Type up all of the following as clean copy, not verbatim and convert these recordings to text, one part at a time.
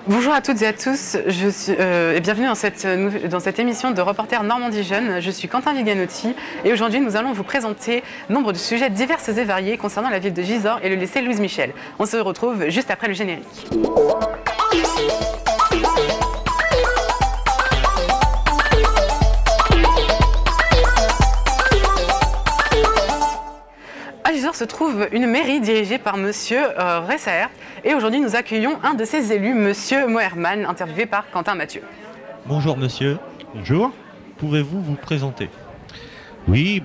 Bonjour à toutes et à tous, et bienvenue dans cette émission de Reporter Normandie Jeune. Je suis Quentin Viganotti et aujourd'hui nous allons vous présenter nombre de sujets divers et variés concernant la ville de Gisors et le lycée Louise Michel. On se retrouve juste après le générique. À Gisors se trouve une mairie dirigée par Monsieur Ressaert et aujourd'hui nous accueillons un de ses élus, Monsieur Moerman, interviewé par Quentin Mathieu. Bonjour monsieur. Bonjour. Pouvez-vous vous présenter? Oui,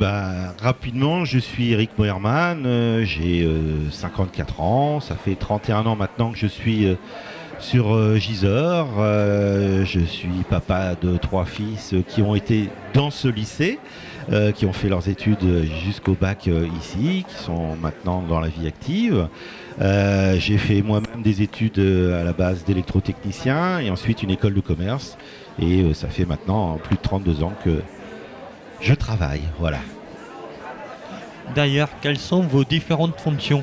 rapidement, je suis Eric Moerman, j'ai 54 ans, ça fait 31 ans maintenant que je suis sur Gisors. Je suis papa de 3 fils qui ont été dans ce lycée, qui ont fait leurs études jusqu'au bac ici, qui sont maintenant dans la vie active. J'ai fait moi-même des études à la base d'électrotechnicien et ensuite une école de commerce. Et ça fait maintenant plus de 32 ans que je travaille. Voilà. D'ailleurs, quelles sont vos différentes fonctions?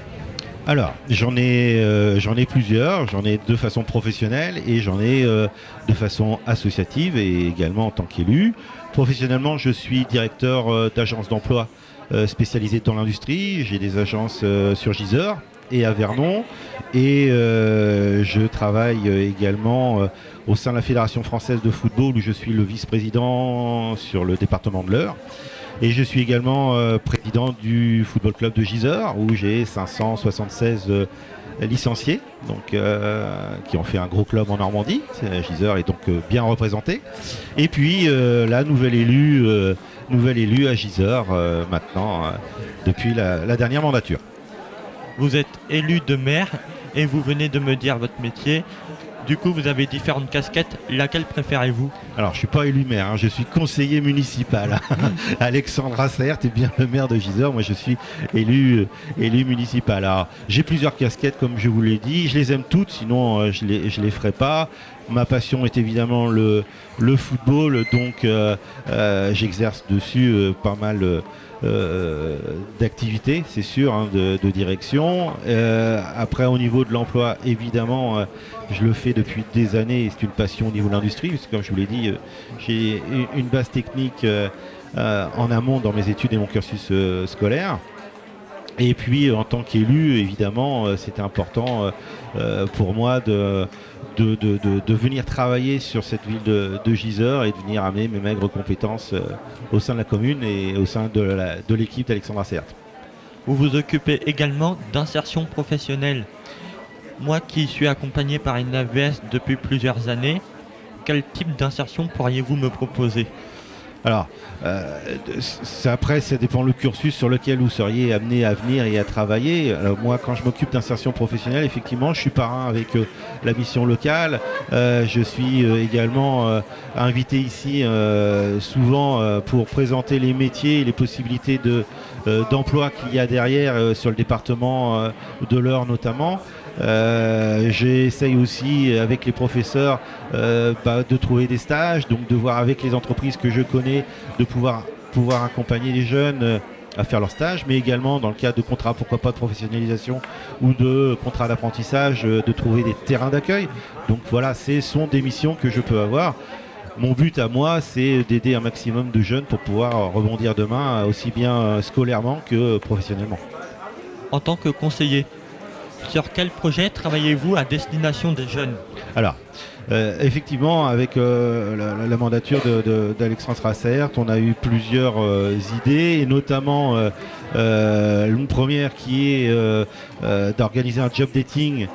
Alors, j'en ai plusieurs. J'en ai de façon professionnelle et j'en ai de façon associative et également en tant qu'élu. Professionnellement, je suis directeur d'agence d'emploi spécialisée dans l'industrie. J'ai des agences sur Gisors et à Vernon. Et je travaille également au sein de la Fédération française de football où je suis le vice-président sur le département de l'Eure. Et je suis également président du football club de Gisors où j'ai 576 licenciés donc, qui ont fait un gros club en Normandie. Gisors est donc bien représenté. Et puis la nouvelle élue à Gisors maintenant depuis la dernière mandature. Vous êtes élu de maire et vous venez de me dire votre métier. Du coup, vous avez différentes casquettes. Laquelle préférez-vous? Alors, je ne suis pas élu maire, hein, je suis conseiller municipal. Alexandre Ressaert est bien le maire de Gisors. Moi, je suis élu municipal. Alors, j'ai plusieurs casquettes, comme je vous l'ai dit. Je les aime toutes, sinon je les ferai pas. Ma passion est évidemment le football, donc j'exerce dessus pas mal d'activités, c'est sûr, hein, de direction. Après, au niveau de l'emploi, évidemment, je le fais depuis des années et c'est une passion au niveau de l'industrie, parce que comme je vous l'ai dit, j'ai une base technique en amont dans mes études et mon cursus scolaire. Et puis, en tant qu'élu, évidemment, c'était important pour moi de venir travailler sur cette ville de Gisors et de venir amener mes maigres compétences au sein de la commune et au sein de l'équipe d'Alexandre Ressaert. Vous vous occupez également d'insertion professionnelle. Moi qui suis accompagné par une AVS depuis plusieurs années, quel type d'insertion pourriez-vous me proposer? Alors, après, ça dépend le cursus sur lequel vous seriez amené à venir et à travailler. Alors, moi, quand je m'occupe d'insertion professionnelle, effectivement, je suis parrain avec la mission locale. Je suis également invité ici souvent pour présenter les métiers et les possibilités d'emploi qu'il y a derrière sur le département de l'Eure notamment. J'essaye aussi avec les professeurs de trouver des stages, donc de voir avec les entreprises que je connais, de pouvoir accompagner les jeunes à faire leur stage, mais également dans le cadre de contrats, pourquoi pas de professionnalisation ou de contrats d'apprentissage, de trouver des terrains d'accueil. Donc voilà, ce sont des missions que je peux avoir. Mon but à moi, c'est d'aider un maximum de jeunes pour pouvoir rebondir demain, aussi bien scolairement que professionnellement. En tant que conseiller, sur quel projet travaillez-vous à destination des jeunes? Alors, effectivement, avec la mandature d'Alexandre Ressaert, on a eu plusieurs idées, et notamment une première qui est d'organiser un job dating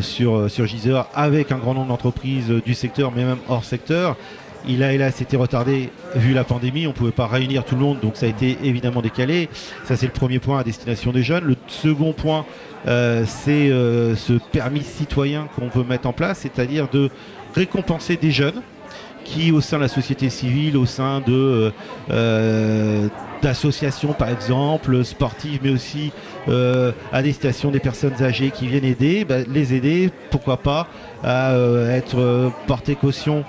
sur Gisors avec un grand nombre d'entreprises du secteur, mais même hors secteur. Hélas, c'était retardé vu la pandémie, on ne pouvait pas réunir tout le monde, donc ça a été évidemment décalé. Ça, c'est le premier point à destination des jeunes. Le second point, c'est ce permis citoyen qu'on veut mettre en place, c'est-à-dire de récompenser des jeunes qui, au sein de la société civile, au sein d'associations par exemple, sportives, mais aussi à destination des personnes âgées qui viennent aider, les aider, pourquoi pas, à être porté caution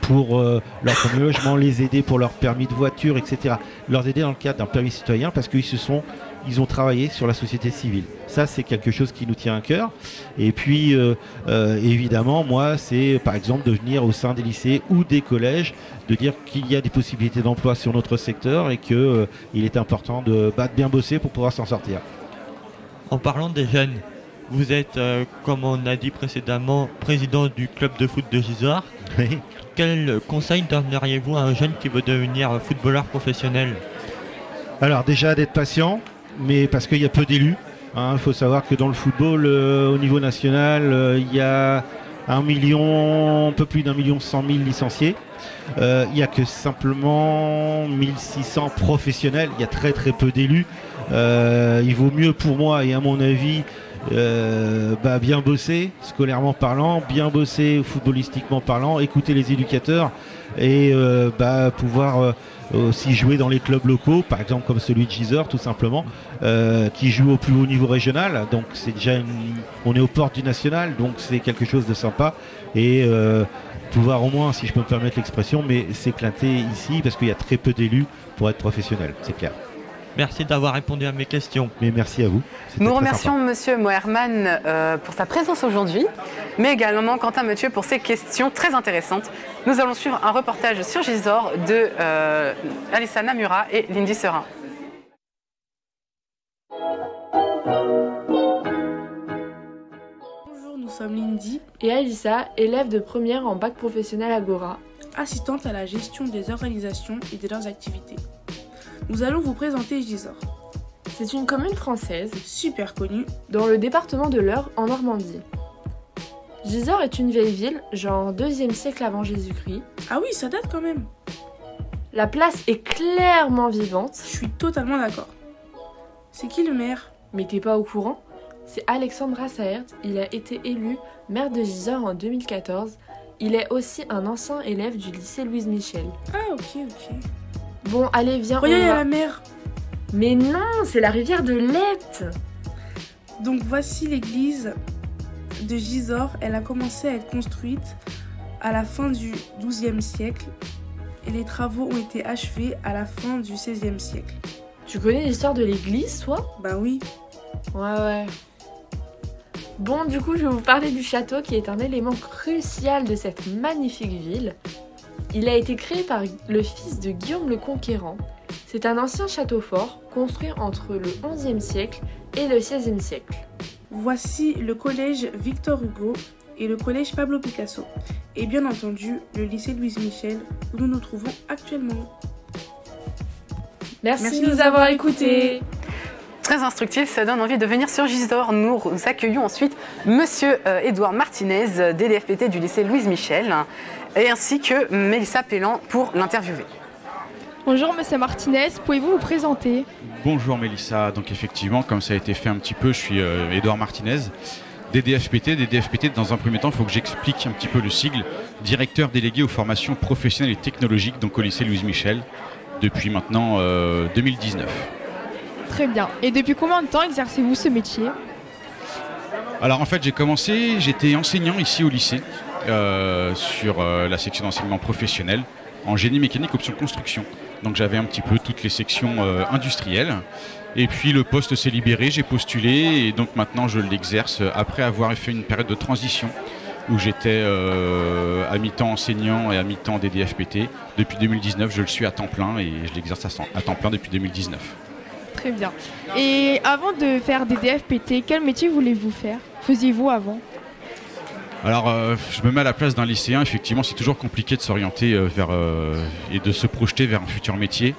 pour leur premier logement, les aider pour leur permis de voiture, etc. Leur aider dans le cadre d'un permis citoyen parce qu'ils se sont ils ont travaillé sur la société civile. Ça, c'est quelque chose qui nous tient à cœur. Et puis, évidemment, moi, c'est par exemple de venir au sein des lycées ou des collèges, de dire qu'il y a des possibilités d'emploi sur notre secteur et qu'il est important de bien bosser pour pouvoir s'en sortir. En parlant des jeunes, vous êtes, comme on a dit précédemment, président du club de foot de Gisors. Oui. Quel conseil donneriez-vous à un jeune qui veut devenir footballeur professionnel? Alors déjà d'être patient, mais parce qu'il y a peu d'élus. Il faut savoir que dans le football, au niveau national, il y a un peu plus d'1,1 million licenciés. Il n'y a que simplement 1600 professionnels. Il y a très très peu d'élus. Il vaut mieux pour moi et à mon avis bien bosser, scolairement parlant, bien bosser footballistiquement parlant, écouter les éducateurs et pouvoir aussi jouer dans les clubs locaux, par exemple comme celui de Gisors tout simplement, qui joue au plus haut niveau régional. Donc c'est déjà on est aux portes du national, donc c'est quelque chose de sympa et pouvoir au moins, si je peux me permettre l'expression, mais s'éclater ici parce qu'il y a très peu d'élus pour être professionnel, c'est clair. Merci d'avoir répondu à mes questions. Mais merci à vous. Nous remercions Monsieur Moerman pour sa présence aujourd'hui, mais également Quentin Mathieu pour ses questions très intéressantes. Nous allons suivre un reportage sur Gisors de Alissa Namura et Lindy Serin. Bonjour, nous sommes Lindy et Alissa, élèves de première en bac professionnel Agora, assistante à la gestion des organisations et de leurs activités. Nous allons vous présenter Gisors. C'est une commune française, super connue, dans le département de l'Eure en Normandie. Gisors est une vieille ville, genre 2e siècle avant Jésus-Christ. Ah oui, ça date quand même. La place est clairement vivante. Je suis totalement d'accord. C'est qui le maire? Mais t'es pas au courant? C'est Alexandre Rassaert, il a été élu maire de Gisors en 2014. Il est aussi un ancien élève du lycée Louise Michel. Ah ok. Bon, allez, viens. Regarde, il y a la mer. Mais non, c'est la rivière de l'Epte. Donc voici l'église de Gisors. Elle a commencé à être construite à la fin du XIIe siècle et les travaux ont été achevés à la fin du XVIe siècle. Tu connais l'histoire de l'église, toi? Ben oui. Ouais. Bon, du coup, je vais vous parler du château qui est un élément crucial de cette magnifique ville. Il a été créé par le fils de Guillaume le Conquérant. C'est un ancien château fort construit entre le XIe siècle et le XVIe siècle. Voici le collège Victor Hugo et le collège Pablo Picasso. Et bien entendu, le lycée Louise Michel où nous nous trouvons actuellement. Merci de nous avoir écoutés. Très instructif, ça donne envie de venir sur Gisors. Nous accueillons ensuite Monsieur Édouard Martinez, DDFPT du lycée Louise Michel, et ainsi que Mélissa Pellan pour l'interviewer. Bonjour Monsieur Martinez, pouvez-vous vous présenter? Bonjour Mélissa, donc effectivement, comme ça a été fait un petit peu, je suis Édouard Martinez, DDFPT. DDFPT, dans un premier temps, il faut que j'explique un petit peu le sigle, directeur délégué aux formations professionnelles et technologiques, donc au lycée Louise Michel, depuis maintenant 2019. Très bien. Et depuis combien de temps exercez-vous ce métier? Alors en fait, j'étais enseignant ici au lycée, sur la section d'enseignement professionnel, en génie mécanique option construction. Donc j'avais un petit peu toutes les sections industrielles. Et puis le poste s'est libéré, j'ai postulé et donc maintenant je l'exerce après avoir fait une période de transition où j'étais à mi-temps enseignant et à mi-temps DDFPT. Depuis 2019, je le suis à temps plein et je l'exerce à temps plein depuis 2019. Très bien. Et avant de faire DDFPT, quel métier voulez-vous faire? Faisiez-vous avant? Alors, je me mets à la place d'un lycéen. Effectivement, c'est toujours compliqué de s'orienter et de se projeter vers un futur métier.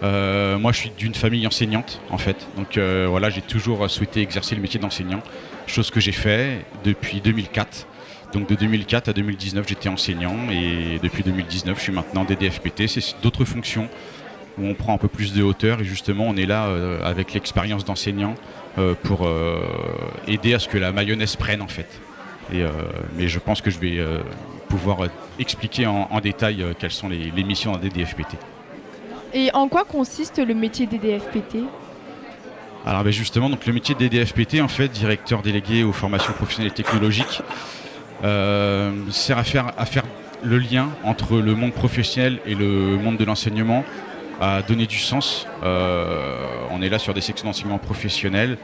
Moi, je suis d'une famille enseignante, en fait. Donc voilà, j'ai toujours souhaité exercer le métier d'enseignant, chose que j'ai fait depuis 2004. Donc de 2004 à 2019, j'étais enseignant et depuis 2019, je suis maintenant DDFPT. C'est d'autres fonctions où on prend un peu plus de hauteur et justement, on est là avec l'expérience d'enseignant pour aider à ce que la mayonnaise prenne, en fait. Mais je pense que je vais pouvoir expliquer en détail quelles sont les missions d'un DDFPT. Et en quoi consiste le métier DDFPT? Alors justement, donc, le métier de DDFPT, en fait, directeur délégué aux formations professionnelles et technologiques, sert à faire le lien entre le monde professionnel et le monde de l'enseignement à donner du sens. On est là sur des sections d'enseignement professionnel.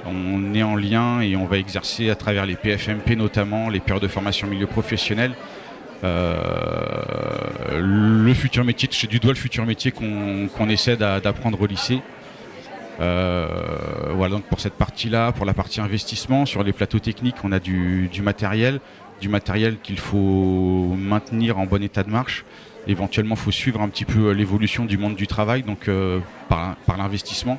On est en lien et on va exercer à travers les PFMP notamment, les périodes de formation milieu professionnel, le futur métier, toucher du doigt le futur métier qu'on essaie d'apprendre au lycée. Voilà donc pour cette partie-là, pour la partie investissement, sur les plateaux techniques, on a du matériel qu'il faut maintenir en bon état de marche. Éventuellement, il faut suivre un petit peu l'évolution du monde du travail, donc par l'investissement.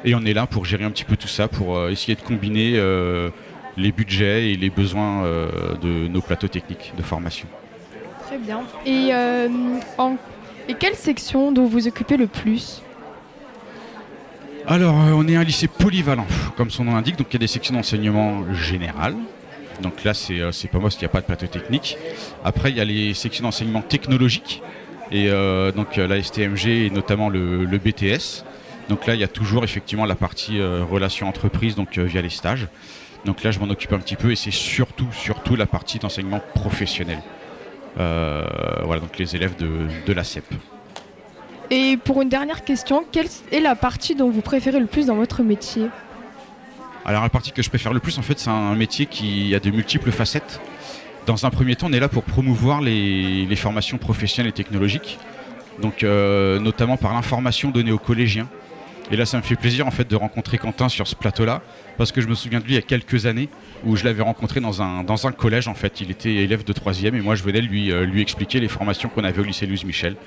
Et on est là pour gérer un petit peu tout ça, pour essayer de combiner les budgets et les besoins de nos plateaux techniques de formation. Très bien. Et quelle section dont vous occupez le plus ? Alors, on est un lycée polyvalent, comme son nom l'indique, donc il y a des sections d'enseignement général. Donc là, c'est pas moi, parce qu'il n'y a pas de plateau technique. Après, il y a les sections d'enseignement technologique, et donc la STMG et notamment le BTS. Donc là, il y a toujours effectivement la partie relations entreprises, donc via les stages. Donc là, je m'en occupe un petit peu, et c'est surtout la partie d'enseignement professionnel. Voilà, donc les élèves de la CEP. Et pour une dernière question, quelle est la partie dont vous préférez le plus dans votre métier ? Alors la partie que je préfère le plus, en fait, c'est un métier qui a de multiples facettes. Dans un premier temps, on est là pour promouvoir les formations professionnelles et technologiques, donc notamment par l'information donnée aux collégiens. Et là, ça me fait plaisir en fait de rencontrer Quentin sur ce plateau-là, parce que je me souviens de lui il y a quelques années où je l'avais rencontré dans un collège. En fait, il était élève de 3e et moi je venais lui expliquer les formations qu'on avait au lycée Louise Michel.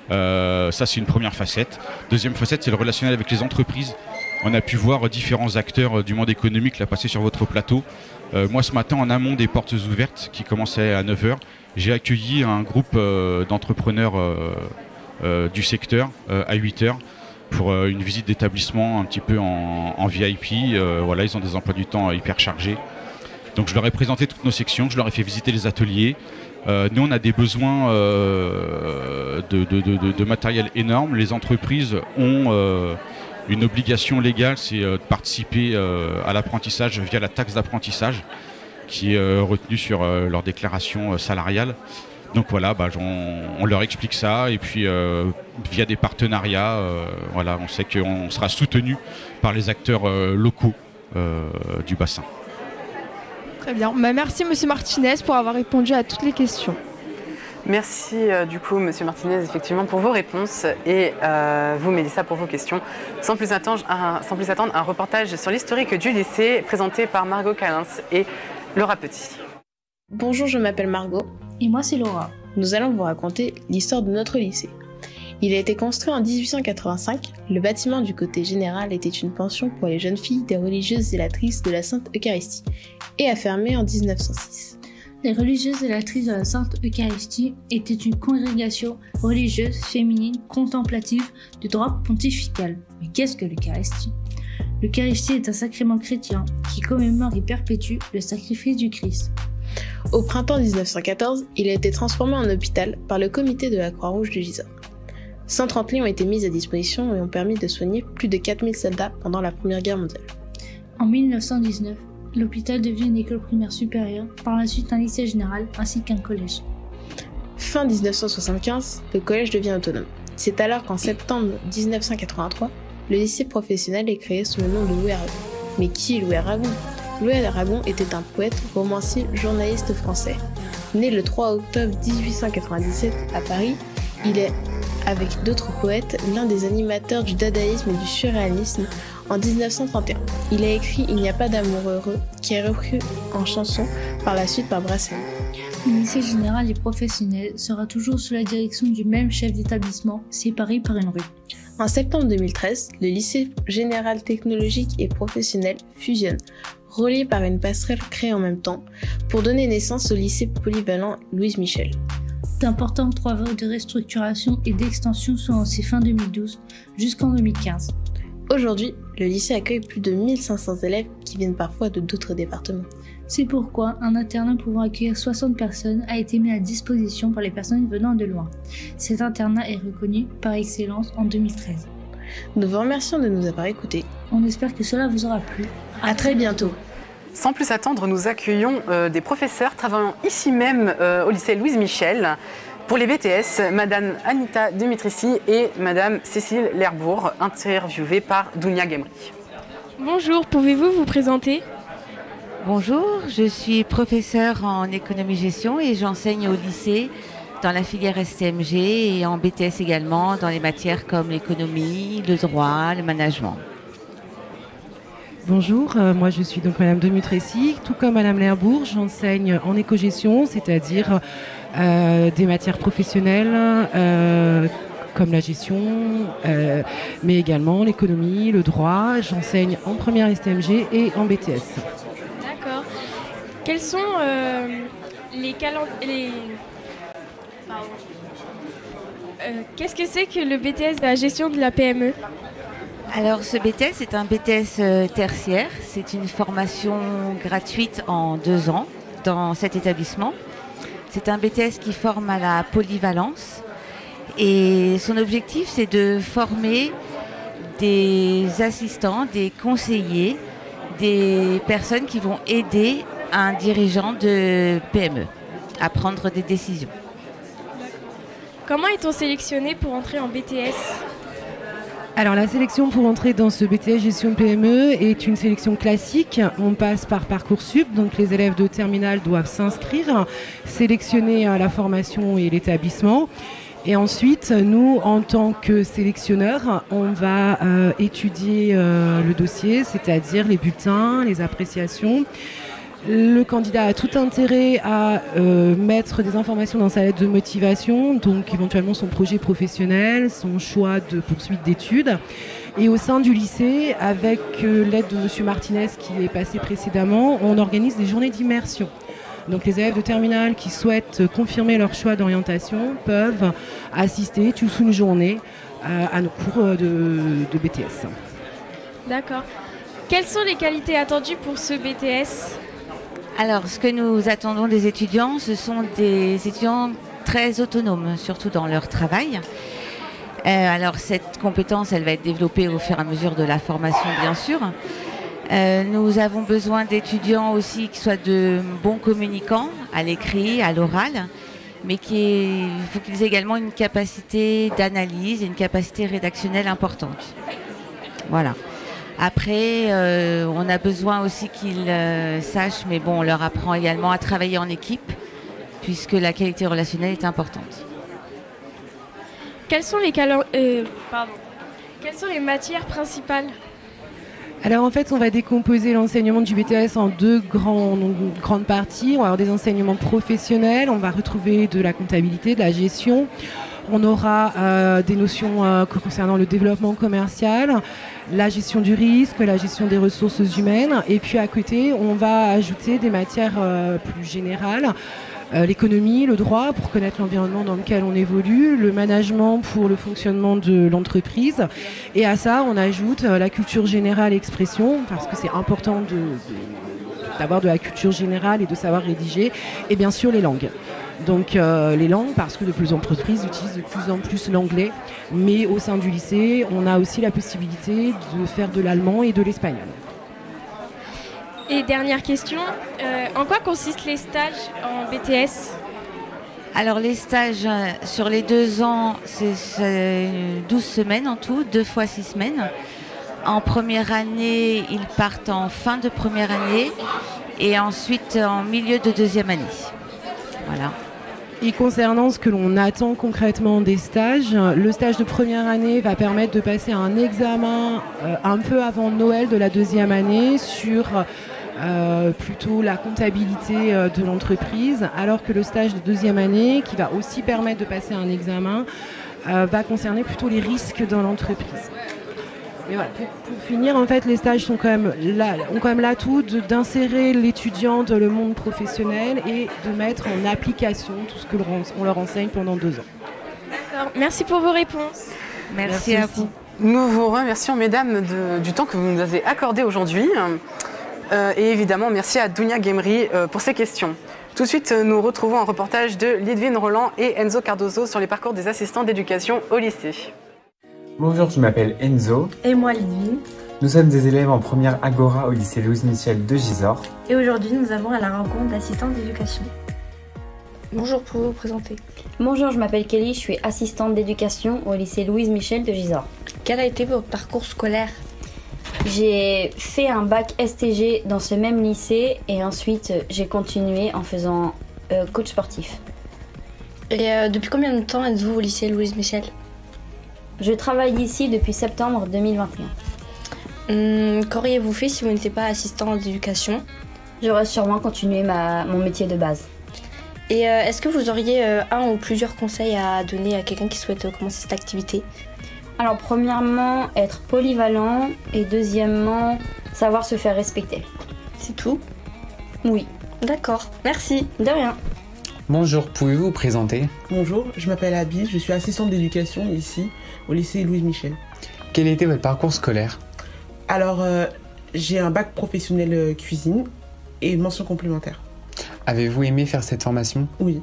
Ça, c'est une première facette. Deuxième facette, c'est le relationnel avec les entreprises. On a pu voir différents acteurs du monde économique là passer sur votre plateau. Moi, ce matin, en amont des portes ouvertes qui commençaient à 9h, j'ai accueilli un groupe d'entrepreneurs du secteur à 8h. Pour une visite d'établissement un petit peu en VIP. Voilà, ils ont des emplois du temps hyper chargés. Donc je leur ai présenté toutes nos sections, je leur ai fait visiter les ateliers. Nous, on a des besoins de matériel énorme. Les entreprises ont une obligation légale, c'est de participer à l'apprentissage via la taxe d'apprentissage qui est retenue sur leur déclaration salariale. Donc voilà, on leur explique ça et puis via des partenariats, voilà, on sait qu'on sera soutenu par les acteurs locaux du bassin. Très bien. Merci Monsieur Martinez pour avoir répondu à toutes les questions. Merci du coup Monsieur Martinez effectivement pour vos réponses et vous Mélissa pour vos questions. Sans plus attendre, un reportage sur l'historique du lycée présenté par Margot Calins et Laura Petit. Bonjour, je m'appelle Margot. Et moi c'est Laura. Nous allons vous raconter l'histoire de notre lycée. Il a été construit en 1885. Le bâtiment du côté général était une pension pour les jeunes filles des religieuses zélatrices de la Sainte Eucharistie et a fermé en 1906. Les religieuses zélatrices de la Sainte Eucharistie étaient une congrégation religieuse féminine contemplative du droit pontifical. Mais qu'est-ce que l'Eucharistie ? L'Eucharistie est un sacrement chrétien qui commémore et perpétue le sacrifice du Christ. Au printemps 1914, il a été transformé en hôpital par le comité de la Croix-Rouge de Gisors. 130 lits ont été mis à disposition et ont permis de soigner plus de 4000 soldats pendant la Première Guerre mondiale. En 1919, l'hôpital devient une école primaire supérieure, par la suite un lycée général ainsi qu'un collège. Fin 1975, le collège devient autonome. C'est alors qu'en septembre 1983, le lycée professionnel est créé sous le nom de Louis Aragon. Mais qui est Louis Aragon ? Louis Aragon était un poète, romancier, journaliste français. Né le 3 octobre 1897 à Paris, il est, avec d'autres poètes, l'un des animateurs du dadaïsme et du surréalisme en 1931. Il a écrit « Il n'y a pas d'amour heureux » qui est repris en chanson par la suite par Brassens. Le lycée général et professionnel sera toujours sous la direction du même chef d'établissement, séparé par une rue. En septembre 2013, le lycée général technologique et professionnel fusionne, relié par une passerelle créée en même temps, pour donner naissance au lycée polyvalent Louise Michel. D'importantes travaux de restructuration et d'extension sont lancés fin 2012 jusqu'en 2015. Aujourd'hui, le lycée accueille plus de 1500 élèves qui viennent parfois de d'autres départements. C'est pourquoi un internat pouvant accueillir 60 personnes a été mis à disposition pour les personnes venant de loin. Cet internat est reconnu par excellence en 2013. Nous vous remercions de nous avoir écoutés. On espère que cela vous aura plu. À très bientôt. Sans plus attendre, nous accueillons des professeurs travaillant ici même au lycée Louise Michel Pour les BTS, Madame Anita Dimitrici et Madame Cécile Lerbourg, interviewées par Dounia Gemri. Bonjour, pouvez-vous vous présenter? Bonjour, je suis professeure en économie-gestion et j'enseigne au lycée dans la filière STMG et en BTS également dans les matières comme l'économie, le droit, le management. Bonjour, moi je suis donc Madame Dimitrici, tout comme Madame Lerbourg, j'enseigne en éco-gestion, c'est-à-dire des matières professionnelles comme la gestion, mais également l'économie, le droit. J'enseigne en première STMG et en BTS. D'accord. Quels sont qu'est-ce que c'est que le BTS de la gestion de la PME? Alors ce BTS est un BTS tertiaire, c'est une formation gratuite en 2 ans dans cet établissement. C'est un BTS qui forme à la polyvalence et son objectif c'est de former des assistants, des conseillers, des personnes qui vont aider un dirigeant de PME à prendre des décisions. Comment est-on sélectionné pour entrer en BTS? Alors la sélection pour entrer dans ce BTS gestion PME est une sélection classique. On passe par Parcoursup, donc les élèves de terminale doivent s'inscrire, sélectionner la formation et l'établissement. Et ensuite, nous, en tant que sélectionneurs, on va étudier le dossier, c'est-à-dire les bulletins, les appréciations. Le candidat a tout intérêt à mettre des informations dans sa lettre de motivation, donc éventuellement son projet professionnel, son choix de poursuite d'études. Et au sein du lycée, avec l'aide de M. Martinez qui est passé précédemment, on organise des journées d'immersion. Donc les élèves de terminale qui souhaitent confirmer leur choix d'orientation peuvent assister toute une journée à nos cours de BTS. D'accord. Quelles sont les qualités attendues pour ce BTS ? Alors, ce que nous attendons des étudiants, ce sont des étudiants très autonomes, surtout dans leur travail. Alors, cette compétence, elle va être développée au fur et à mesure de la formation, bien sûr. Nous avons besoin d'étudiants aussi qui soient de bons communicants, à l'écrit, à l'oral, mais il faut qu'ils aient également une capacité d'analyse et une capacité rédactionnelle importante. Voilà. Après, on a besoin aussi qu'ils sachent, mais bon, on leur apprend également à travailler en équipe, puisque la qualité relationnelle est importante. Quelles sont les matières principales ? Alors en fait, on va décomposer l'enseignement du BTS en 2 grandes parties. On va avoir des enseignements professionnels, on va retrouver de la comptabilité, de la gestion. On aura des notions concernant le développement commercial, la gestion du risque, la gestion des ressources humaines. Et puis à côté, on va ajouter des matières plus générales, l'économie, le droit pour connaître l'environnement dans lequel on évolue, le management pour le fonctionnement de l'entreprise. Et à ça, on ajoute la culture générale et expression, parce que c'est important d'avoir de la culture générale et de savoir rédiger. Et bien sûr, les langues. Donc les langues, parce que de plus en plus d'entreprises utilisent de plus en plus l'anglais, mais au sein du lycée, on a aussi la possibilité de faire de l'allemand et de l'espagnol. Et dernière question, en quoi consistent les stages en BTS ? Alors les stages sur les 2 ans, c'est 12 semaines en tout, 2 fois 6 semaines. En première année, ils partent en fin de première année et ensuite en milieu de 2e année. Voilà. Et concernant ce que l'on attend concrètement des stages, le stage de première année va permettre de passer un examen un peu avant Noël de la 2e année sur plutôt la comptabilité de l'entreprise, alors que le stage de 2e année, qui va aussi permettre de passer un examen, va concerner plutôt les risques dans l'entreprise. Mais voilà, pour finir, en fait, les stages sont ont quand même l'atout d'insérer l'étudiant dans le monde professionnel et de mettre en application tout ce que on leur enseigne pendant 2 ans. D'accord. Merci pour vos réponses. Merci à vous. Nous vous remercions, mesdames, du temps que vous nous avez accordé aujourd'hui. Et évidemment, merci à Dounia Gemri pour ces questions. Tout de suite, nous retrouvons un reportage de Lidwin Roland et Enzo Cardozo sur les parcours des assistants d'éducation au lycée. Bonjour, je m'appelle Enzo. Et moi, Lidwin. Nous sommes des élèves en première Agora au lycée Louise Michel de Gisors. Et aujourd'hui, nous avons à la rencontre d'assistants d'éducation. Bonjour, pouvez-vous vous présenter? Bonjour, je m'appelle Kelly, je suis assistante d'éducation au lycée Louise Michel de Gisors. Quel a été votre parcours scolaire? J'ai fait un bac STG dans ce même lycée et ensuite j'ai continué en faisant coach sportif. Et depuis combien de temps êtes-vous au lycée Louise Michel? Je travaille ici depuis septembre 2021. Qu'auriez-vous fait si vous n'étiez pas assistant d'éducation? J'aurais sûrement continué mon métier de base. Et est-ce que vous auriez un ou plusieurs conseils à donner à quelqu'un qui souhaite commencer cette activité? Alors premièrement, être polyvalent et deuxièmement, savoir se faire respecter. C'est tout? Oui. D'accord, merci. De rien. Bonjour, pouvez-vous vous présenter? Bonjour, je m'appelle Abby, je suis assistante d'éducation ici au lycée Louise Michel. Quel était votre parcours scolaire? Alors, j'ai un bac professionnel cuisine et une mention complémentaire. Avez-vous aimé faire cette formation? Oui.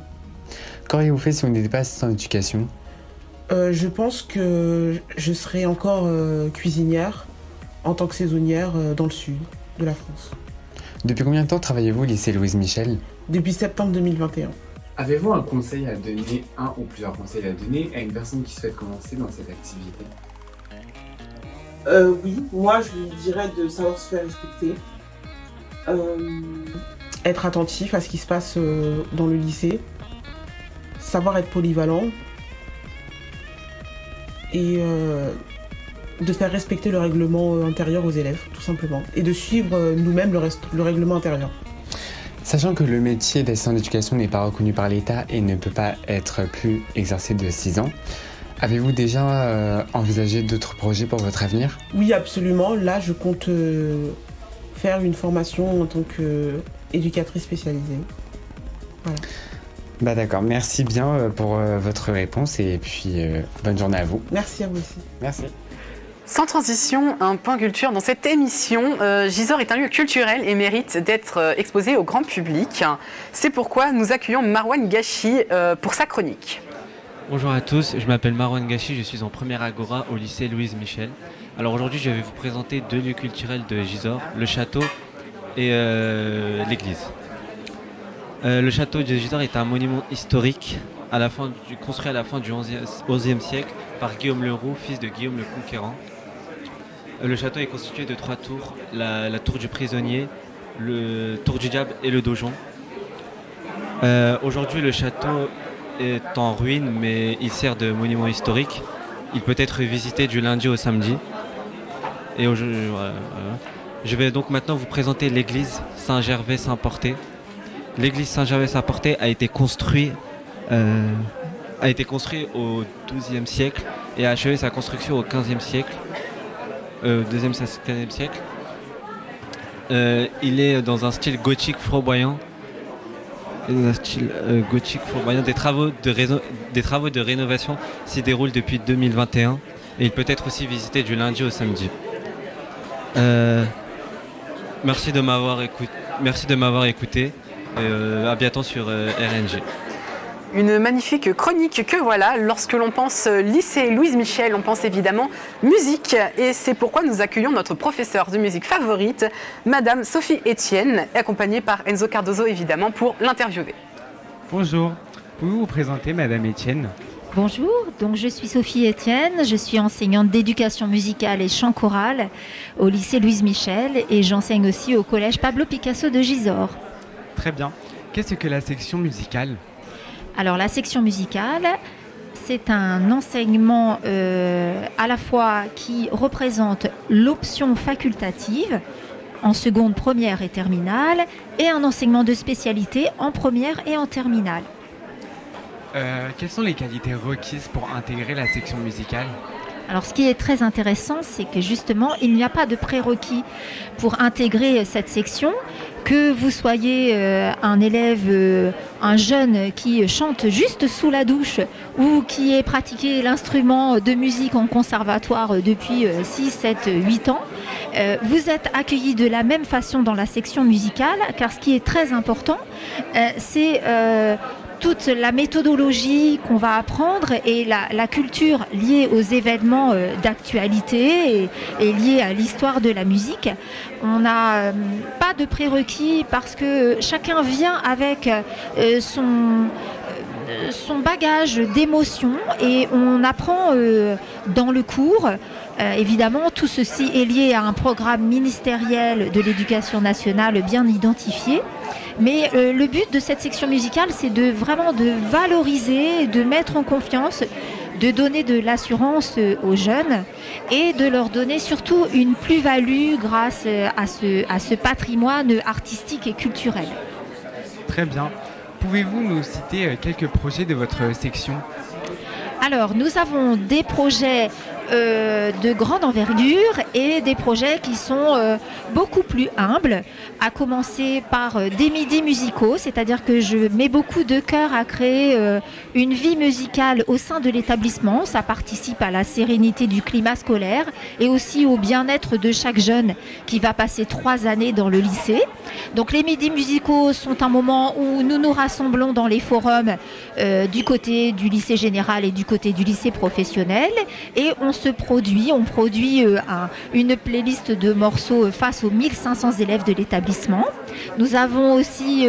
Qu'auriez-vous fait si vous n'étiez pas assistant d'éducation? Je pense que je serais encore cuisinière en tant que saisonnière dans le sud de la France. Depuis combien de temps travaillez-vous au lycée Louise Michel? Depuis septembre 2021. Avez-vous un conseil à donner, un ou plusieurs conseils à donner à une personne qui souhaite commencer dans cette activité? Oui, moi je lui dirais de savoir se faire respecter. Être attentif à ce qui se passe dans le lycée. Savoir être polyvalent. Et de faire respecter le règlement intérieur aux élèves, tout simplement. Et de suivre nous-mêmes le règlement intérieur. Sachant que le métier d'assistant d'éducation n'est pas reconnu par l'État et ne peut pas être plus exercé de 6 ans, avez-vous déjà envisagé d'autres projets pour votre avenir? Oui, absolument. Là, je compte faire une formation en tant qu'éducatrice spécialisée. Voilà. Bah d'accord, merci bien pour votre réponse et puis bonne journée à vous. Merci à vous aussi. Merci. Sans transition, un point culture. Dans cette émission, Gisors est un lieu culturel et mérite d'être exposé au grand public. C'est pourquoi nous accueillons Marwan Gachi pour sa chronique. Bonjour à tous, je m'appelle Marwan Gachi, je suis en première Agora au lycée Louise Michel. Alors aujourd'hui, je vais vous présenter 2 lieux culturels de Gisors, le château et l'église. Le château de Gisors est un monument historique construit à la fin du XIe siècle par Guillaume le Roux, fils de Guillaume le Conquérant. Le château est constitué de 3 tours, la tour du prisonnier, le tour du diable et le donjon. Aujourd'hui, le château est en ruine, mais il sert de monument historique. Il peut être visité du lundi au samedi. Et je vais donc maintenant vous présenter l'église Saint-Gervais-Saint-Porté. L'église Saint-Gervais-Saint-Porté a été construite au XIIe siècle et a achevé sa construction au XVe siècle, XVe siècle. Il est dans un style gothique flamboyant. Des travaux de rénovation s'y déroulent depuis 2021 et il peut être aussi visité du lundi au samedi. Merci de m'avoir écouté. À bientôt sur RNG. Une magnifique chronique que voilà. Lorsque l'on pense lycée Louise Michel, on pense évidemment musique. Et c'est pourquoi nous accueillons notre professeure de musique favorite, Madame Sophie Etienne, accompagnée par Enzo Cardozo évidemment pour l'interviewer. Bonjour, pouvez-vous vous présenter Madame Etienne? Bonjour, donc je suis Sophie Etienne, je suis enseignante d'éducation musicale et chant choral au lycée Louise Michel et j'enseigne aussi au collège Pablo Picasso de Gisors. Très bien. Qu'est-ce que la section musicale? Alors la section musicale, c'est un enseignement à la fois qui représente l'option facultative en seconde, première et terminale et un enseignement de spécialité en première et en terminale. Quelles sont les qualités requises pour intégrer la section musicale? Alors ce qui est très intéressant, c'est que justement, il n'y a pas de prérequis pour intégrer cette section. Que vous soyez un élève, un jeune qui chante juste sous la douche ou qui ait pratiqué l'instrument de musique en conservatoire depuis 6, 7, 8 ans, vous êtes accueillis de la même façon dans la section musicale, car ce qui est très important, c'est toute la méthodologie qu'on va apprendre et la culture liée aux événements d'actualité et liée à l'histoire de la musique. On n'a pas de prérequis parce que chacun vient avec son bagage d'émotions et on apprend dans le cours. Évidemment, tout ceci est lié à un programme ministériel de l'éducation nationale bien identifié. Mais le but de cette section musicale, c'est vraiment de valoriser, de mettre en confiance, de donner de l'assurance aux jeunes et de leur donner surtout une plus-value grâce à ce patrimoine artistique et culturel. Très bien. Pouvez-vous nous citer quelques projets de votre section ? Alors, nous avons des projets de grande envergure et des projets qui sont beaucoup plus humbles, à commencer par des midis musicaux, c'est-à-dire que je mets beaucoup de cœur à créer une vie musicale au sein de l'établissement. Ça participe à la sérénité du climat scolaire et aussi au bien-être de chaque jeune qui va passer 3 années dans le lycée. Donc les midis musicaux sont un moment où nous nous rassemblons dans les forums du côté du lycée général et du côté du lycée professionnel et on produit une playlist de morceaux face aux 1500 élèves de l'établissement. Nous avons aussi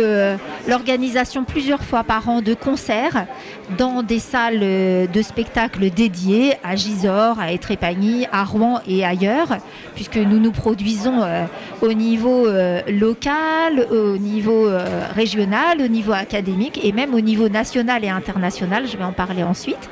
l'organisation plusieurs fois par an de concerts dans des salles de spectacle dédiées à Gisors, à Étrépagny, à Rouen et ailleurs, puisque nous nous produisons au niveau local, au niveau régional, au niveau académique et même au niveau national et international. Je vais en parler ensuite.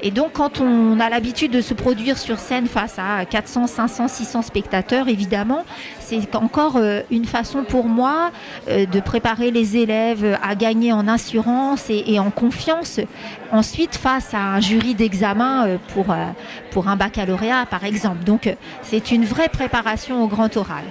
Et donc, quand on a l'habitude de se produire sur scène face à 400, 500, 600 spectateurs, évidemment, c'est encore une façon pour moi de préparer les élèves à gagner en assurance et en confiance. Ensuite, face à un jury d'examen pour un baccalauréat, par exemple. Donc, c'est une vraie préparation au grand oral.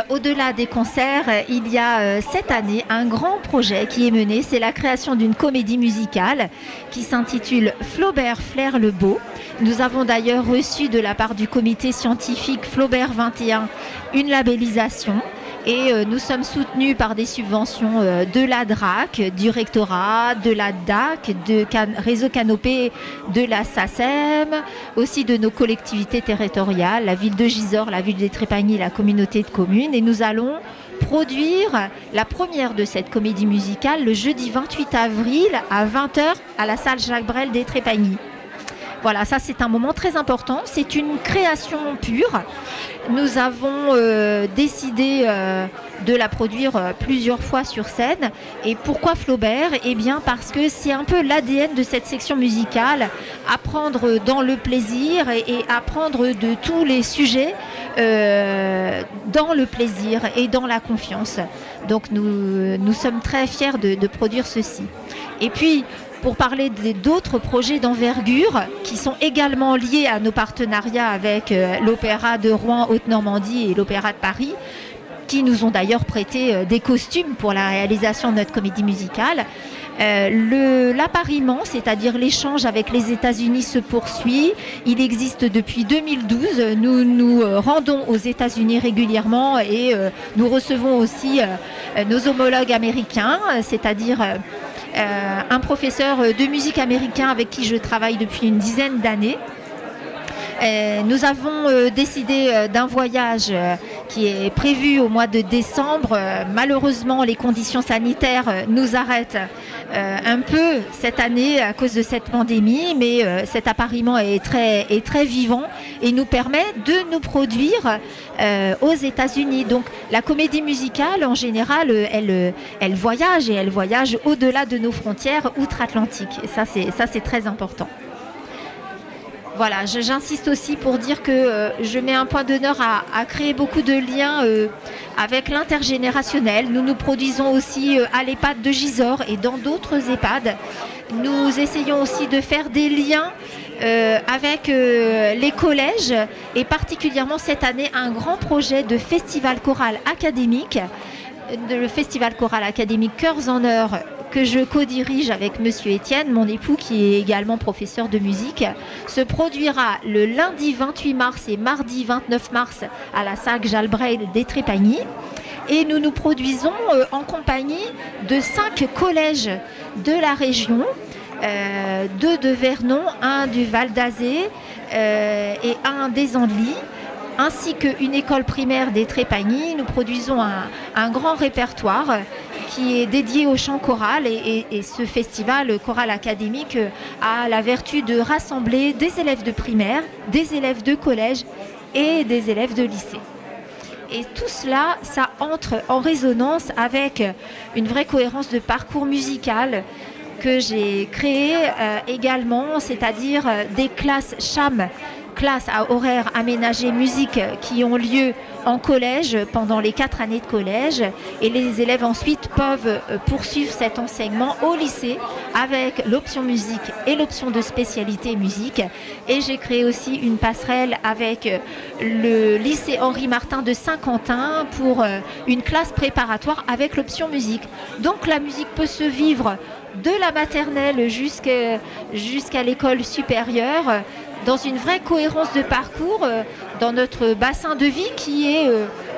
Au-delà des concerts, il y a cette année un grand projet qui est mené, c'est la création d'une comédie musicale qui s'intitule Flaubert Flaire le Beau. Nous avons d'ailleurs reçu de la part du comité scientifique Flaubert 21 une labellisation. Et nous sommes soutenus par des subventions de la DRAC, du rectorat, de la DAC, de Réseau Canopé, de la SACEM, aussi de nos collectivités territoriales, la ville de Gisors, la ville d'Étrépagny, la communauté de communes. Et nous allons produire la première de cette comédie musicale le jeudi 28 avril à 20h à la salle Jacques Brel d'Étrépagny. Voilà, ça c'est un moment très important, c'est une création pure. Nous avons décidé de la produire plusieurs fois sur scène. Et pourquoi Flaubert ? Eh bien parce que c'est un peu l'ADN de cette section musicale, apprendre dans le plaisir et apprendre de tous les sujets dans le plaisir et dans la confiance. Donc nous sommes très fiers de produire ceci. Et puis, pour parler d'autres projets d'envergure qui sont également liés à nos partenariats avec l'Opéra de Rouen Haute-Normandie et l'Opéra de Paris, qui nous ont d'ailleurs prêté des costumes pour la réalisation de notre comédie musicale. L'appariement, c'est-à-dire l'échange avec les États-Unis, se poursuit. Il existe depuis 2012. Nous nous rendons aux États-Unis régulièrement et nous recevons aussi nos homologues américains, c'est-à-dire un professeur de musique américain avec qui je travaille depuis une dizaine d'années. Nous avons décidé d'un voyage qui est prévu au mois de décembre. Malheureusement, les conditions sanitaires nous arrêtent un peu cette année à cause de cette pandémie, mais cet appariement est très vivant et nous permet de nous produire aux États-Unis. Donc la comédie musicale, en général, elle voyage et elle voyage au-delà de nos frontières outre-Atlantique. Et ça, c'est très important. Voilà, j'insiste aussi pour dire que je mets un point d'honneur à créer beaucoup de liens avec l'intergénérationnel. Nous nous produisons aussi à l'EHPAD de Gisors et dans d'autres EHPAD. Nous essayons aussi de faire des liens avec les collèges et particulièrement cette année un grand projet de festival choral académique, le festival choral académique Chœurs en Heure, que je co-dirige avec Monsieur Étienne, mon époux, qui est également professeur de musique, se produira le lundi 28 mars et mardi 29 mars à la salle Jacques Brel d'Étrépagny. Et nous nous produisons en compagnie de 5 collèges de la région, 2 de Vernon, 1 du Val d'Azé et 1 des Andelys, ainsi qu'une école primaire d'Étrépagny. Nous produisons un grand répertoire qui est dédié au chant choral et ce festival choral académique a la vertu de rassembler des élèves de primaire, des élèves de collège et des élèves de lycée. Et tout cela, ça entre en résonance avec une vraie cohérence de parcours musical que j'ai créé également, c'est-à-dire des classes CHAM, classes à horaires aménagés musique qui ont lieu en collège pendant les 4 années de collège et les élèves ensuite peuvent poursuivre cet enseignement au lycée avec l'option musique et l'option de spécialité musique. Et j'ai créé aussi une passerelle avec le lycée Henri Martin de Saint-Quentin pour une classe préparatoire avec l'option musique. Donc la musique peut se vivre de la maternelle jusqu'à l'école supérieure dans une vraie cohérence de parcours dans notre bassin de vie qui est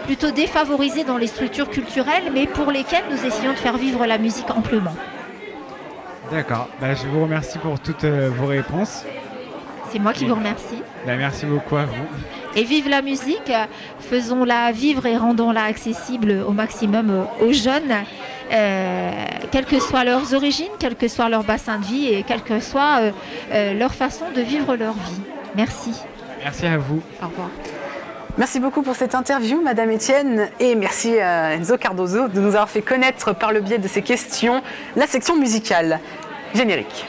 plutôt défavorisé dans les structures culturelles mais pour lesquelles nous essayons de faire vivre la musique amplement. D'accord, je vous remercie pour toutes vos réponses. C'est moi qui vous remercie. Merci beaucoup à vous. Et vive la musique, faisons-la vivre et rendons-la accessible au maximum aux jeunes, quelles que soient leurs origines, quel que soit leur bassin de vie et quelle que soit leur façon de vivre leur vie. Merci. Merci à vous. Au revoir. Merci beaucoup pour cette interview, Madame Etienne, et merci à Enzo Cardozo de nous avoir fait connaître par le biais de ces questions la section musicale. Générique.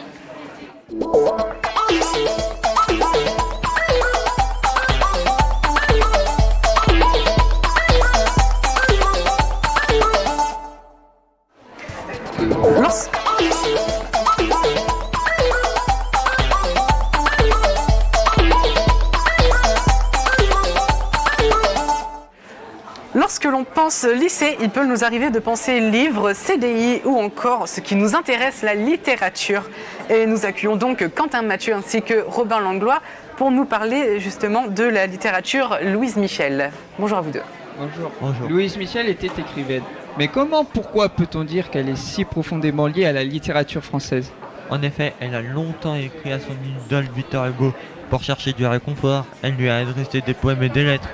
Lorsque l'on pense lycée, il peut nous arriver de penser livres, CDI ou encore ce qui nous intéresse, la littérature. Et nous accueillons donc Quentin Mathieu ainsi que Robin Langlois pour nous parler justement de la littérature Louise Michel. Bonjour à vous deux. Bonjour. Bonjour. Louise Michel était écrivaine. Mais pourquoi peut-on dire qu'elle est si profondément liée à la littérature française? En effet, elle a longtemps écrit à son idole Victor Hugo pour chercher du réconfort. Elle lui a adressé des poèmes et des lettres.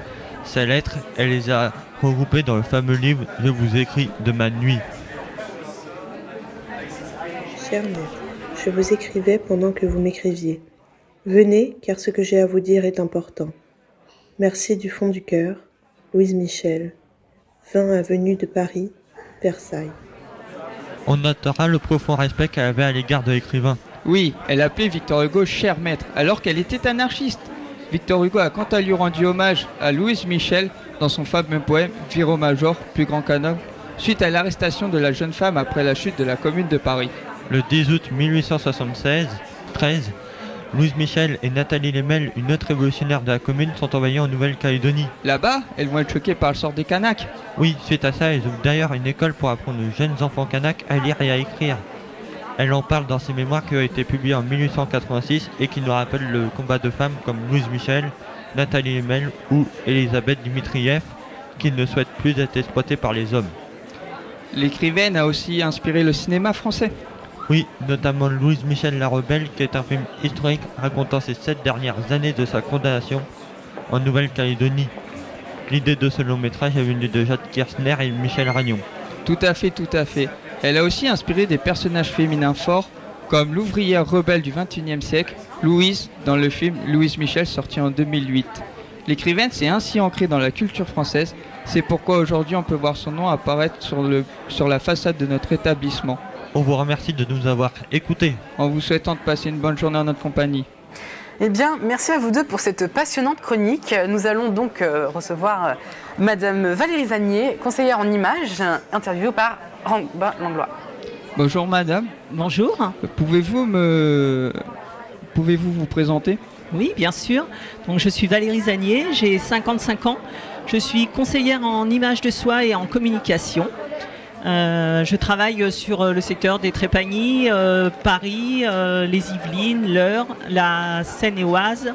Ces lettres, elle les a regroupées dans le fameux livre « Je vous écris de ma nuit ». Chère mère, je vous écrivais pendant que vous m'écriviez. Venez, car ce que j'ai à vous dire est important. Merci du fond du cœur, Louise Michel, 20 avenue de Paris, Versailles. On notera le profond respect qu'elle avait à l'égard de l'écrivain. Oui, elle appelait Victor Hugo « cher maître », alors qu'elle était anarchiste. Victor Hugo a quant à lui rendu hommage à Louise Michel dans son fameux poème « Viro Major, plus grand qu'un homme », suite à l'arrestation de la jeune femme après la chute de la Commune de Paris. Le 10 août 1873, Louise Michel et Nathalie Lemel, une autre révolutionnaire de la Commune, sont envoyées en Nouvelle-Calédonie. Là-bas, elles vont être choquées par le sort des Kanaks. Oui, suite à ça, elles ouvrent d'ailleurs une école pour apprendre aux jeunes enfants Kanaks à lire et à écrire. Elle en parle dans ses mémoires qui ont été publiées en 1886 et qui nous rappellent le combat de femmes comme Louise Michel, Nathalie Lemel ou Elisabeth Dimitrieff, qui ne souhaitent plus être exploitées par les hommes. L'écrivaine a aussi inspiré le cinéma français. Oui, notamment Louise Michel la Rebelle, qui est un film historique racontant ces 7 dernières années de sa condamnation en Nouvelle-Calédonie. L'idée de ce long métrage est venue de Jacques Kirchner et Michel Ragnon. Tout à fait, tout à fait. Elle a aussi inspiré des personnages féminins forts, comme l'ouvrière rebelle du XXIe siècle, Louise, dans le film Louise Michel sorti en 2008. L'écrivaine s'est ainsi ancrée dans la culture française, c'est pourquoi aujourd'hui on peut voir son nom apparaître sur la façade de notre établissement. On vous remercie de nous avoir écoutés. En vous souhaitant de passer une bonne journée en notre compagnie. Eh bien, merci à vous deux pour cette passionnante chronique. Nous allons donc recevoir Madame Valérie Zagnier, conseillère en images, interviewée par Robin Langlois. Bonjour Madame. Bonjour. Pouvez-vous vous présenter? Oui, bien sûr. Donc, je suis Valérie Zagnier, j'ai 55 ans. Je suis conseillère en images de soi et en communication. Je travaille sur le secteur des Trépagnies, Paris, les Yvelines, l'Eure, la Seine-et-Oise,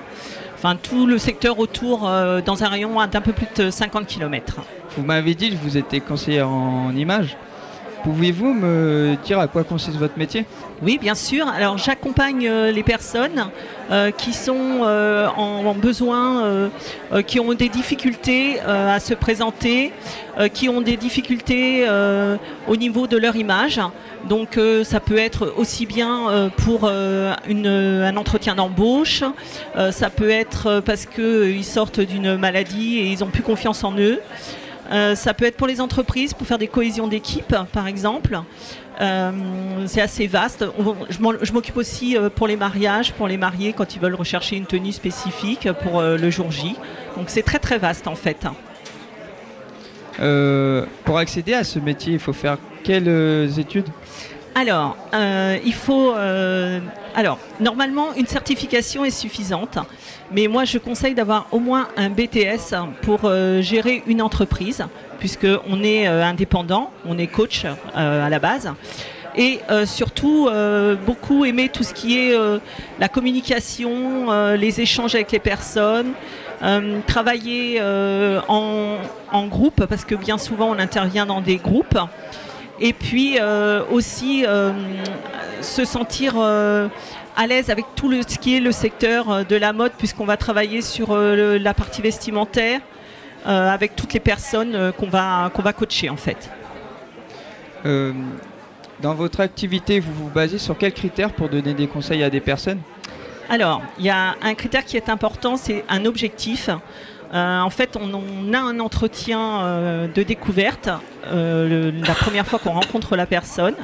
enfin tout le secteur autour dans un rayon d'un peu plus de 50 km. Vous m'avez dit que vous étiez conseillère en images. Pouvez-vous me dire à quoi consiste votre métier? Oui, bien sûr. Alors, j'accompagne les personnes qui sont en besoin, qui ont des difficultés à se présenter, qui ont des difficultés au niveau de leur image. Donc, ça peut être aussi bien pour un entretien d'embauche, ça peut être parce qu'ils sortent d'une maladie et ils n'ont plus confiance en eux. Ça peut être pour les entreprises, pour faire des cohésions d'équipe, par exemple. C'est assez vaste. Je m'occupe aussi pour les mariages, pour les mariés, quand ils veulent rechercher une tenue spécifique pour le jour J. Donc c'est très très vaste en fait. Pour accéder à ce métier, il faut faire quelles études? Alors, il faut... alors, normalement, une certification est suffisante. Mais moi, je conseille d'avoir au moins un BTS pour gérer une entreprise, puisqu'on est indépendant, on est coach à la base. Et surtout, beaucoup aimer tout ce qui est la communication, les échanges avec les personnes, travailler en groupe, parce que bien souvent, on intervient dans des groupes. Et puis aussi se sentir à l'aise avec tout ce qui est le secteur de la mode, puisqu'on va travailler sur la partie vestimentaire avec toutes les personnes qu'on va coacher en fait. Dans votre activité, vous vous basez sur quels critères pour donner des conseils à des personnes? Alors, il y a un critère qui est important, c'est un objectif. En fait, on a un entretien de découverte la première fois qu'on rencontre la personne.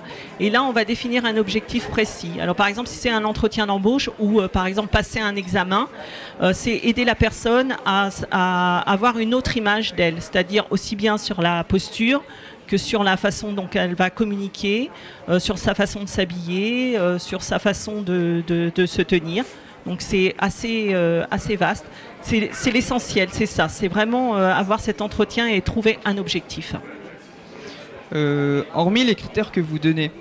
Et là, on va définir un objectif précis. Alors, par exemple, si c'est un entretien d'embauche ou, par exemple, passer un examen, c'est aider la personne à avoir une autre image d'elle, c'est-à-dire aussi bien sur la posture que sur la façon dont elle va communiquer, sur sa façon de s'habiller, sur sa façon de se tenir. Donc c'est assez vaste. C'est l'essentiel, c'est ça. C'est vraiment avoir cet entretien et trouver un objectif. Hormis les critères que vous donnez.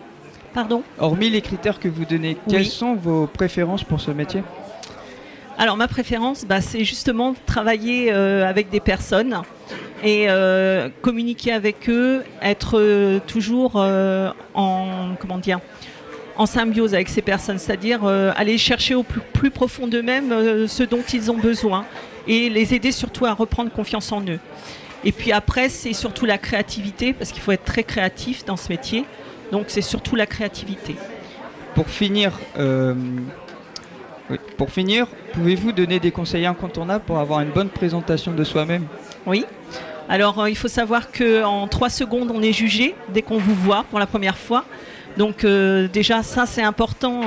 Pardon ? Hormis les critères que vous donnez, quelles sont vos préférences pour ce métier ? Alors ma préférence, c'est justement travailler avec des personnes et communiquer avec eux, être toujours en symbiose avec ces personnes, c'est-à-dire aller chercher au plus profond d'eux-mêmes ce dont ils ont besoin et les aider surtout à reprendre confiance en eux. Et puis après, c'est surtout la créativité, parce qu'il faut être très créatif dans ce métier, donc c'est surtout la créativité. Pour finir, pouvez-vous donner des conseils incontournables pour avoir une bonne présentation de soi-même ? Oui. Alors, il faut savoir qu'en 3 secondes, on est jugé dès qu'on vous voit pour la première fois. Donc déjà ça c'est important,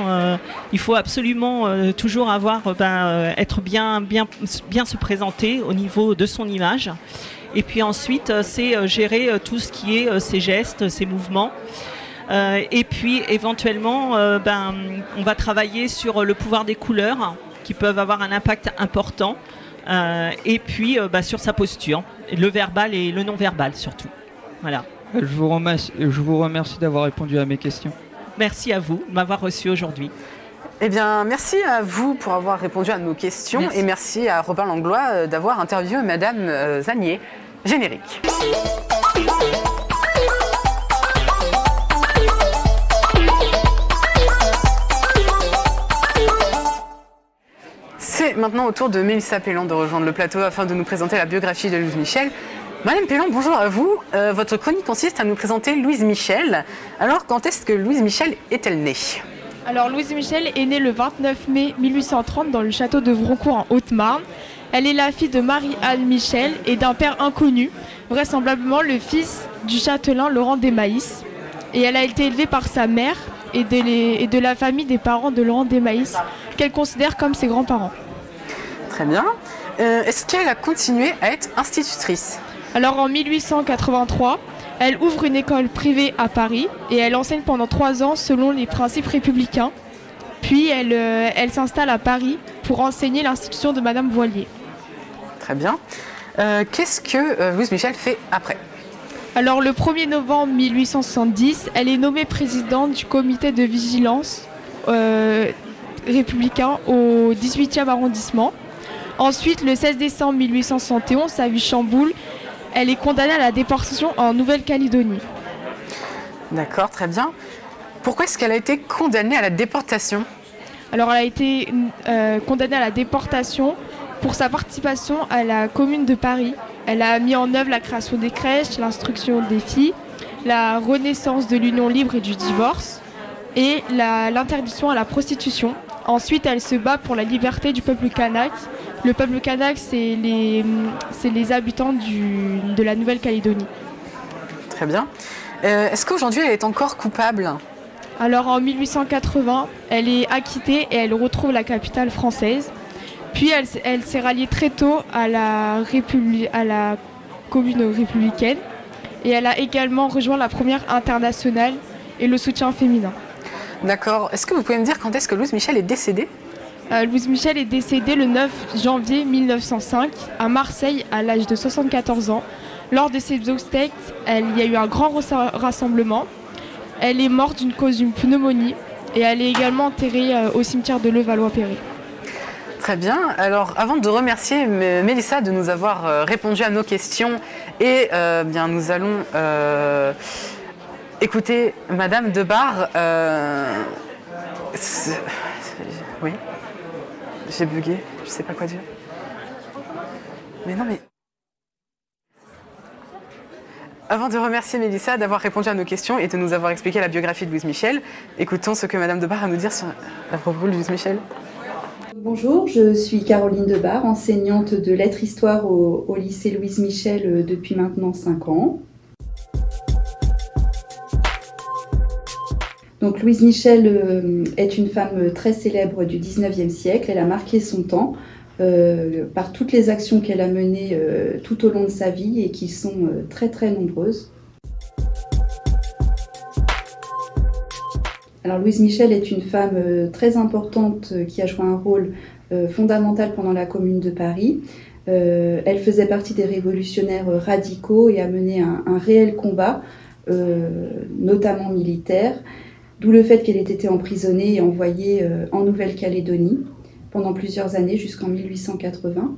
il faut absolument toujours être bien se présenter au niveau de son image. Et puis ensuite c'est gérer tout ce qui est ses gestes, ses mouvements. Et puis éventuellement on va travailler sur le pouvoir des couleurs qui peuvent avoir un impact important. Et puis sur sa posture, le verbal et le non-verbal surtout. Voilà. Je vous remercie d'avoir répondu à mes questions. Merci à vous de m'avoir reçu aujourd'hui. Eh bien, merci à vous pour avoir répondu à nos questions. Merci. Et merci à Robin Langlois d'avoir interviewé Madame Zanier. Générique. C'est maintenant au tour de Mélissa Pélan de rejoindre le plateau afin de nous présenter la biographie de Louise Michel. Madame Pélan, bonjour à vous. Votre chronique consiste à nous présenter Louise Michel. Alors, quand est-ce que Louise Michel est-elle née ? Alors, Louise Michel est née le 29 mai 1830 dans le château de Vroncourt en Haute-Marne. Elle est la fille de Marie-Anne Michel et d'un père inconnu, vraisemblablement le fils du châtelain Laurent Desmaïs. Et elle a été élevée par sa mère et de la famille des parents de Laurent Desmaïs, qu'elle considère comme ses grands-parents. Très bien. Est-ce qu'elle a continué à être institutrice ? Alors en 1883, elle ouvre une école privée à Paris et elle enseigne pendant 3 ans selon les principes républicains. Puis elle s'installe à Paris pour enseigner l'institution de Madame Voilier. Très bien. Qu'est-ce que Louise Michel fait après ? Alors le 1er novembre 1870, elle est nommée présidente du comité de vigilance républicain au 18e arrondissement. Ensuite, le 16 décembre 1871, sa vie chamboule. Elle est condamnée à la déportation en Nouvelle-Calédonie. D'accord, très bien. Pourquoi est-ce qu'elle a été condamnée à la déportation? Alors, elle a été condamnée à la déportation pour sa participation à la Commune de Paris. Elle a mis en œuvre la création des crèches, l'instruction des filles, la renaissance de l'union libre et du divorce et l'interdiction à la prostitution. Ensuite, elle se bat pour la liberté du peuple kanak. Le peuple kanak, c'est les habitants de la Nouvelle-Calédonie. Très bien. Est-ce qu'aujourd'hui, elle est encore coupable? Alors, en 1880, elle est acquittée et elle retrouve la capitale française. Puis, elle s'est ralliée très tôt à la commune républicaine. Et elle a également rejoint la première internationale et le soutien féminin. D'accord. Est-ce que vous pouvez me dire quand est-ce que Louise Michel est décédée? Louise Michel est décédée le 9 janvier 1905 à Marseille à l'âge de 74 ans. Lors de ses obsèques, il y a eu un grand rassemblement. Elle est morte d'une pneumonie et elle est également enterrée au cimetière de Levallois-Perret. Très bien. Alors, avant de remercier Mélissa de nous avoir répondu à nos questions, et bien, nous allons écoutez, Madame Debar, oui, j'ai bugué, je sais pas quoi dire. Mais non, mais... Avant de remercier Mélissa d'avoir répondu à nos questions et de nous avoir expliqué la biographie de Louise Michel, écoutons ce que Madame Debar a à nous dire à propos de Louise Michel. Bonjour, je suis Caroline Debar, enseignante de lettres-histoire au lycée Louise Michel depuis maintenant 5 ans. Donc Louise Michel est une femme très célèbre du 19e siècle. Elle a marqué son temps par toutes les actions qu'elle a menées tout au long de sa vie et qui sont très très nombreuses. Alors Louise Michel est une femme très importante qui a joué un rôle fondamental pendant la Commune de Paris. Elle faisait partie des révolutionnaires radicaux et a mené un réel combat, notamment militaire. D'où le fait qu'elle ait été emprisonnée et envoyée en Nouvelle-Calédonie pendant plusieurs années jusqu'en 1880.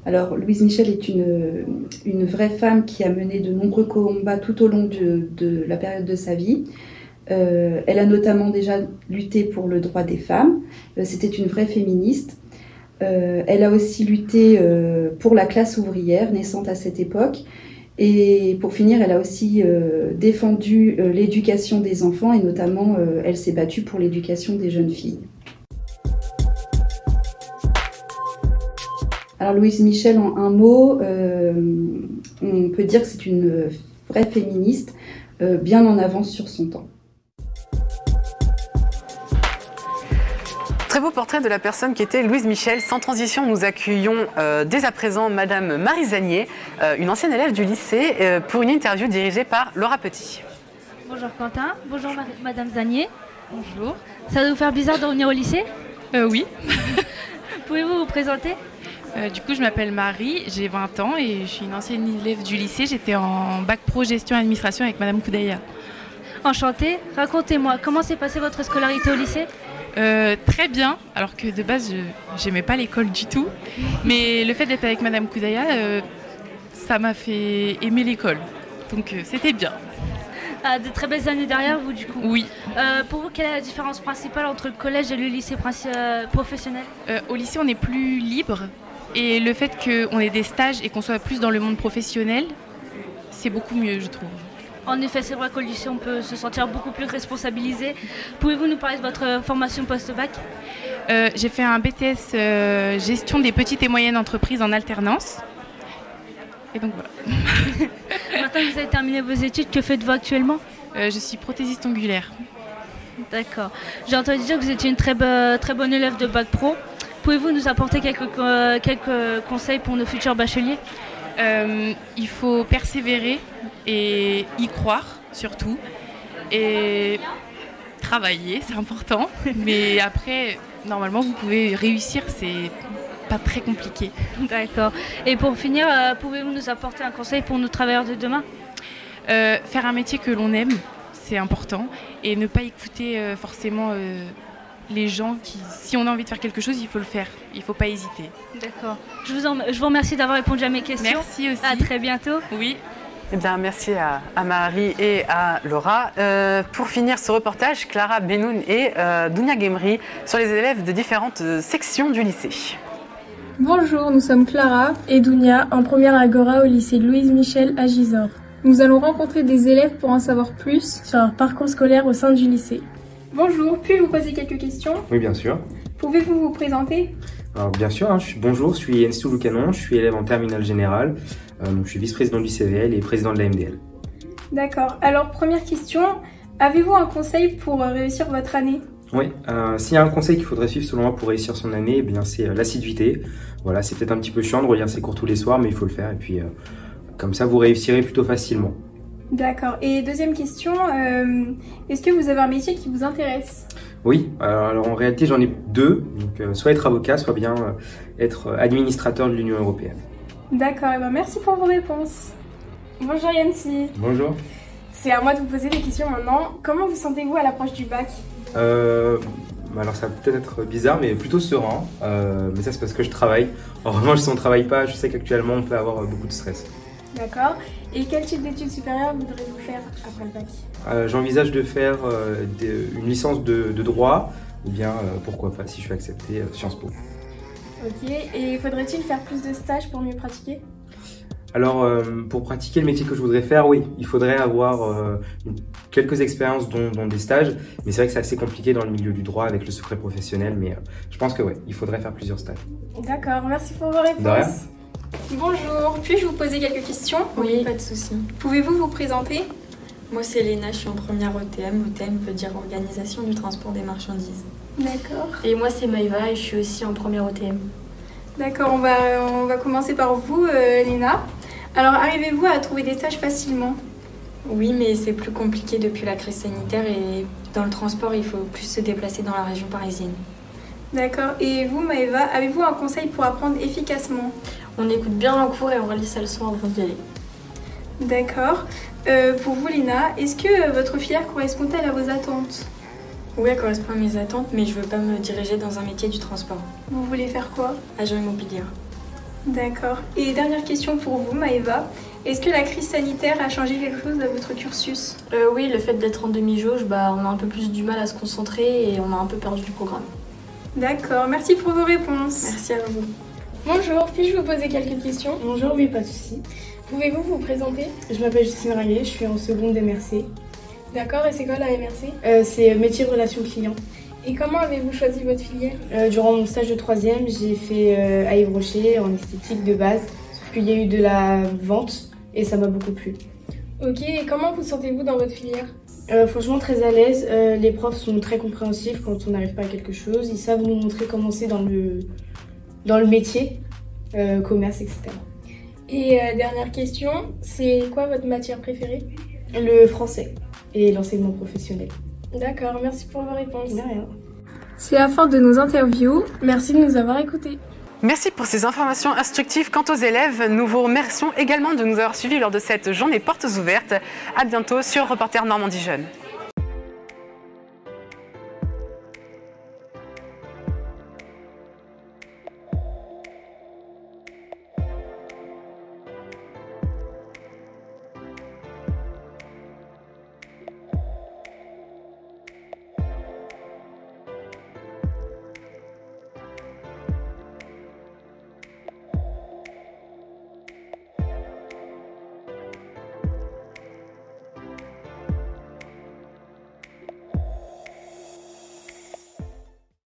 Alors Louise Michel est une vraie femme qui a mené de nombreux combats tout au long de la période de sa vie. Elle a notamment déjà lutté pour le droit des femmes. C'était une vraie féministe. Elle a aussi lutté pour la classe ouvrière naissante à cette époque. Et pour finir, elle a aussi défendu l'éducation des enfants et notamment, elle s'est battue pour l'éducation des jeunes filles. Alors Louise Michel, en un mot, on peut dire que c'est une vraie féministe, bien en avance sur son temps. Très beau portrait de la personne qui était Louise Michel. Sans transition, nous accueillons dès à présent Madame Marie Zagnier, une ancienne élève du lycée, pour une interview dirigée par Laura Petit. Bonjour Quentin, bonjour Madame Zagnier. Bonjour. Ça va vous faire bizarre de revenir au lycée? Oui. Pouvez-vous vous présenter? Du coup, je m'appelle Marie, j'ai 20 ans et je suis une ancienne élève du lycée. J'étais en bac pro gestion et administration avec Madame Koudaya. Enchantée. Racontez-moi, comment s'est passée votre scolarité au lycée? Très bien, alors que de base, je n'aimais pas l'école du tout. Mais le fait d'être avec Madame Koudaya, ça m'a fait aimer l'école. Donc c'était bien. De très belles années derrière vous, du coup. Oui. Pour vous, quelle est la différence principale entre le collège et le lycée professionnel? Au lycée, on est plus libre. Et le fait qu'on ait des stages et qu'on soit plus dans le monde professionnel, c'est beaucoup mieux, je trouve. En effet, c'est vrai qu'au lycée, on peut se sentir beaucoup plus responsabilisé. Pouvez-vous nous parler de votre formation post-bac? J'ai fait un BTS gestion des petites et moyennes entreprises en alternance. Et donc voilà. Maintenant que vous avez terminé vos études, que faites-vous actuellement? Je suis prothésiste ongulaire. D'accord. J'ai entendu dire que vous étiez une très bonne élève de bac pro. Pouvez-vous nous apporter quelques conseils pour nos futurs bacheliers? Il faut persévérer et y croire surtout. Et travailler, c'est important. Mais après, normalement, vous pouvez réussir, c'est pas très compliqué. D'accord. Et pour finir, pouvez-vous nous apporter un conseil pour nos travailleurs de demain? Faire un métier que l'on aime, c'est important. Et ne pas écouter forcément les gens si on a envie de faire quelque chose, il faut le faire. Il ne faut pas hésiter. D'accord. Je vous remercie d'avoir répondu à mes questions. Merci aussi. À très bientôt. Oui. Eh bien, merci à Marie et à Laura. Pour finir ce reportage, Clara Benoun et Dounia Gemri sur les élèves de différentes sections du lycée. Bonjour, nous sommes Clara et Dounia en première Agora au lycée Louise Michel à Gisors. Nous allons rencontrer des élèves pour en savoir plus sur leur parcours scolaire au sein du lycée. Bonjour, puis-je vous poser quelques questions? Oui, bien sûr. Pouvez-vous vous présenter? Alors, bien sûr, bonjour, je suis Enstu Lucanon, je suis élève en terminale générale, donc je suis vice-président du CVL et président de la MDL. D'accord, alors première question, avez-vous un conseil pour réussir votre année? Oui, s'il y a un conseil qu'il faudrait suivre selon moi pour réussir son année, eh bien c'est l'assiduité. Voilà, c'est peut-être un petit peu chiant de relire ses cours tous les soirs, mais il faut le faire et puis comme ça vous réussirez plutôt facilement. D'accord, et deuxième question, est-ce que vous avez un métier qui vous intéresse? Oui, alors en réalité j'en ai deux, donc soit être avocat, soit bien être administrateur de l'Union Européenne. D'accord, et ben merci pour vos réponses. Bonjour Yancy. Bonjour. C'est à moi de vous poser des questions maintenant. Comment vous sentez-vous à l'approche du bac? Alors ça va peut-être être bizarre, mais plutôt serein, mais ça c'est parce que je travaille. En revanche, si on ne travaille pas, je sais qu'actuellement on peut avoir beaucoup de stress. D'accord. Et quel type d'études supérieures voudrez-vous faire après le bac? J'envisage de faire une licence de droit, ou bien pourquoi pas, si je suis accepté, Sciences Po. Ok, et faudrait-il faire plus de stages pour mieux pratiquer? Alors, pour pratiquer le métier que je voudrais faire, oui, il faudrait avoir quelques expériences, dont des stages, mais c'est vrai que c'est assez compliqué dans le milieu du droit avec le secret professionnel, mais je pense que oui, il faudrait faire plusieurs stages. D'accord, merci pour vos réponses. De rien. Bonjour, puis-je vous poser quelques questions? Oui, pas de souci. Pouvez-vous vous présenter? Moi c'est Léna, je suis en première OTM. OTM veut dire Organisation du transport des marchandises. D'accord. Et moi c'est Maïva et je suis aussi en première OTM. D'accord, on va commencer par vous, Léna. Alors, arrivez-vous à trouver des stages facilement? Oui, mais c'est plus compliqué depuis la crise sanitaire et dans le transport, il faut plus se déplacer dans la région parisienne. D'accord. Et vous, Maëva, avez-vous un conseil pour apprendre efficacement? On écoute bien en cours et on relit sa leçon avant d'y aller. D'accord. Pour vous, Léna, est-ce que votre filière correspond-elle à vos attentes? Oui, elle correspond à mes attentes, mais je veux pas me diriger dans un métier du transport. Vous voulez faire quoi? Agent immobilier. D'accord. Et dernière question pour vous, Maëva. Est-ce que la crise sanitaire a changé quelque chose à votre cursus? Oui, le fait d'être en demi-jauge, on a un peu plus du mal à se concentrer et on a un peu perdu du programme. D'accord, merci pour vos réponses. Merci à vous. Bonjour, puis-je vous poser quelques questions? Bonjour, oui, pas de souci. Pouvez-vous vous présenter? Je m'appelle Justine Ringuet, je suis en seconde MRC. D'accord, et c'est quoi la MRC? C'est métier de relation client. Et comment avez-vous choisi votre filière? Durant mon stage de 3e, j'ai fait à Yves Rocher en esthétique de base, sauf qu'il y a eu de la vente et ça m'a beaucoup plu. Ok, et comment vous sentez-vous dans votre filière? Franchement très à l'aise, les profs sont très compréhensifs quand on n'arrive pas à quelque chose, ils savent nous montrer comment c'est dans le métier, commerce, etc. Et dernière question, c'est quoi votre matière préférée? Le français et l'enseignement professionnel. D'accord, merci pour vos réponses. De rien. C'est la fin de nos interviews. Merci de nous avoir écoutés. Merci pour ces informations instructives quant aux élèves. Nous vous remercions également de nous avoir suivis lors de cette journée portes ouvertes. À bientôt sur Reporter Normandie Jeune.